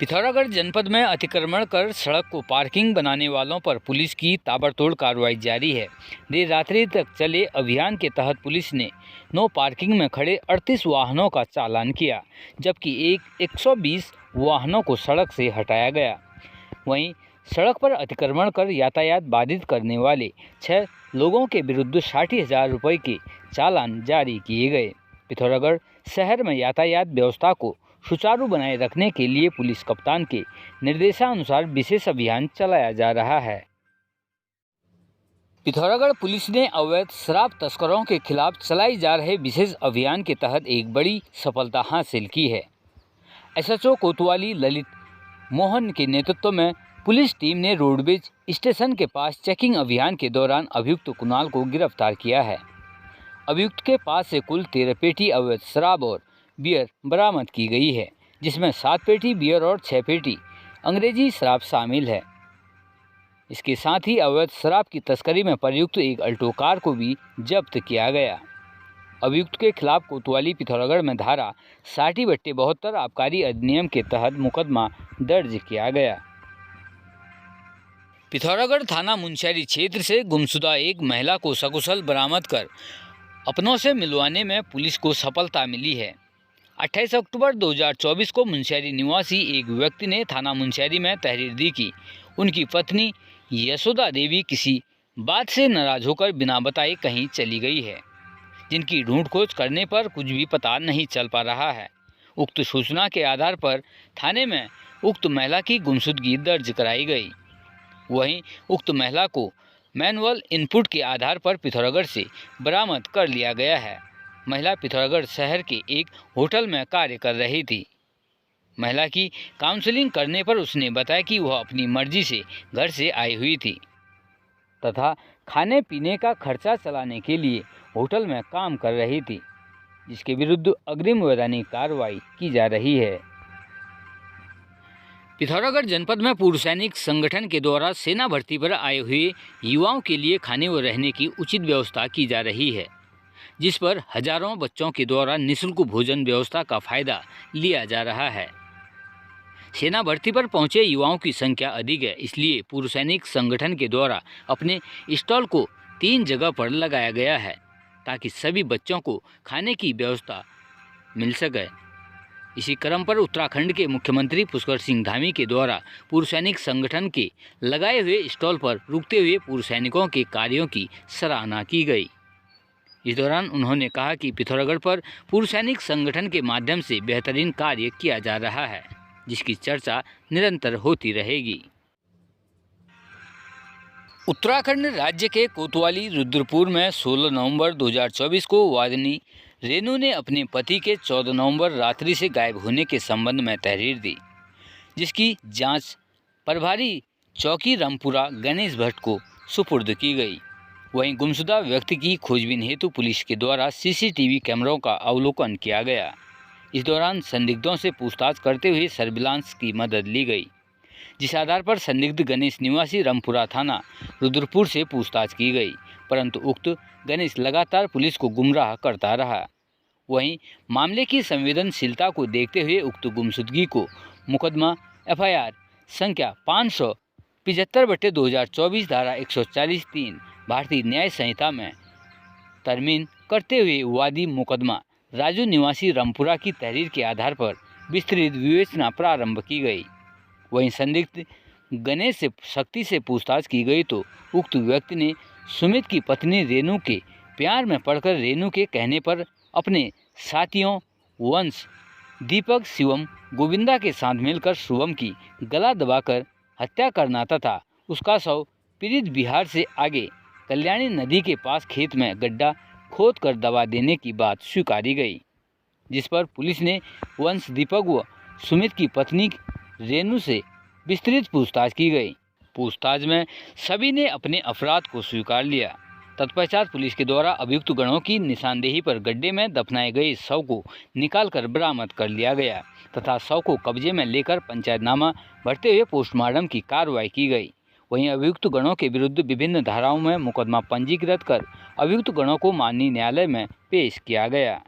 पिथौरागढ़ जनपद में अतिक्रमण कर सड़क को पार्किंग बनाने वालों पर पुलिस की ताबड़तोड़ कार्रवाई जारी है। देर रात्रि तक चले अभियान के तहत पुलिस ने नो पार्किंग में खड़े 38 वाहनों का चालान किया, जबकि 120 वाहनों को सड़क से हटाया गया। वहीं सड़क पर अतिक्रमण कर यातायात बाधित करने वाले 6 लोगों के विरुद्ध 60,000 रुपये के चालान जारी किए गए। पिथौरागढ़ शहर में यातायात व्यवस्था को सुचारू बनाए रखने के लिए पुलिस कप्तान के निर्देशानुसार विशेष अभियान चलाया जा रहा है। पिथौरागढ़ पुलिस ने अवैध शराब तस्करों के खिलाफ चलाई जा रहे विशेष अभियान के तहत एक बड़ी सफलता हासिल की है। एसएचओ कोतवाली ललित मोहन के नेतृत्व में पुलिस टीम ने रोडवेज स्टेशन के पास चेकिंग अभियान के दौरान अभियुक्त कुणाल को गिरफ्तार किया है। अभियुक्त के पास से कुल 13 पेटी अवैध शराब और बियर बरामद की गई है, जिसमें 7 पेटी बियर और 6 पेटी अंग्रेजी शराब शामिल है। इसके साथ ही अवैध शराब की तस्करी में प्रयुक्त एक अल्टो कार को भी जब्त किया गया। अभियुक्त के खिलाफ कोतवाली पिथौरागढ़ में धारा 60/72 आबकारी अधिनियम के तहत मुकदमा दर्ज किया गया। पिथौरागढ़ थाना मुनस्यारी क्षेत्र से गुमशुदा एक महिला को सकुशल बरामद कर अपनों से मिलवाने में पुलिस को सफलता मिली है। 28 अक्टूबर 2024 को मुनस्यारी निवासी एक व्यक्ति ने थाना मुनस्यारी में तहरीर दी कि उनकी पत्नी यशोदा देवी किसी बात से नाराज होकर बिना बताए कहीं चली गई है, जिनकी ढूंढ खोज करने पर कुछ भी पता नहीं चल पा रहा है। उक्त सूचना के आधार पर थाने में उक्त महिला की गुमशुदगी दर्ज कराई गई। वहीं उक्त महिला को मैनुअल इनपुट के आधार पर पिथौरागढ़ से बरामद कर लिया गया है। महिला पिथौरागढ़ शहर के एक होटल में कार्य कर रही थी। महिला की काउंसलिंग करने पर उसने बताया कि वह अपनी मर्जी से घर से आई हुई थी तथा खाने पीने का खर्चा चलाने के लिए होटल में काम कर रही थी, जिसके विरुद्ध अग्रिम वैधानिक कार्रवाई की जा रही है। पिथौरागढ़ जनपद में पूर्व सैनिक संगठन के द्वारा सेना भर्ती पर आए हुए युवाओं के लिए खाने व रहने की उचित व्यवस्था की जा रही है, जिस पर हजारों बच्चों के द्वारा निःशुल्क भोजन व्यवस्था का फायदा लिया जा रहा है। सेना भर्ती पर पहुंचे युवाओं की संख्या अधिक है, इसलिए पूर्व सैनिक संगठन के द्वारा अपने स्टॉल को 3 जगह पर लगाया गया है, ताकि सभी बच्चों को खाने की व्यवस्था मिल सके। इसी क्रम पर उत्तराखंड के मुख्यमंत्री पुष्कर सिंह धामी के द्वारा पूर्व सैनिक संगठन के लगाए हुए स्टॉल पर रुकते हुए पूर्व सैनिकों के कार्यों की सराहना की गई। इस दौरान उन्होंने कहा कि पिथौरागढ़ पर पूर्व सैनिक संगठन के माध्यम से बेहतरीन कार्य किया जा रहा है, जिसकी चर्चा निरंतर होती रहेगी। उत्तराखंड राज्य के कोतवाली रुद्रपुर में 16 नवंबर 2024 को वादिनी रेनू ने अपने पति के 14 नवंबर रात्रि से गायब होने के संबंध में तहरीर दी, जिसकी जांच प्रभारी चौकी रामपुरा गणेश भट्ट को सुपुर्द की गई। वहीं गुमशुदा व्यक्ति की खोजबीन हेतु पुलिस के द्वारा सीसीटीवी कैमरों का अवलोकन किया गया। इस दौरान संदिग्धों से पूछताछ करते हुए सर्विलांस की मदद ली गई, जिस आधार पर संदिग्ध गणेश निवासी रामपुरा थाना रुद्रपुर से पूछताछ की गई, परंतु उक्त गणेश लगातार पुलिस को गुमराह करता रहा। वहीं मामले की संवेदनशीलता को देखते हुए उक्त गुमशुदगी को मुकदमा एफआईआर संख्या 575/2024 धारा 140(3) भारतीय न्याय संहिता में तरमीन करते हुए वादी मुकदमा राजू निवासी रामपुरा की तहरीर के आधार पर विस्तृत विवेचना प्रारंभ की गई। वहीं संदिग्ध गणेश से सख्ती से पूछताछ की गई तो उक्त व्यक्ति ने सुमित की पत्नी रेनू के प्यार में पड़कर रेनू के कहने पर अपने साथियों वंश, दीपक, शिवम, गोविंदा के साथ मिलकर शुभम की गला दबाकर हत्या करना तथा उसका शव पीड़ित बिहार से आगे कल्याणी नदी के पास खेत में गड्ढा खोद कर दबा देने की बात स्वीकारी गई, जिस पर पुलिस ने वंश, दीपक व सुमित की पत्नी रेनू से विस्तृत पूछताछ की गई। पूछताछ में सभी ने अपने अपराध को स्वीकार लिया। तत्पश्चात पुलिस के द्वारा अभियुक्त गणों की निशानदेही पर गड्ढे में दफनाए गए शव को निकालकर बरामद कर लिया गया तथा शव को कब्जे में लेकर पंचायतनामा भरते हुए पोस्टमार्टम की कार्रवाई की गई। वहीं अभियुक्त गणों के विरुद्ध विभिन्न धाराओं में मुकदमा पंजीकृत कर अभियुक्त गणों को माननीय न्यायालय में पेश किया गया।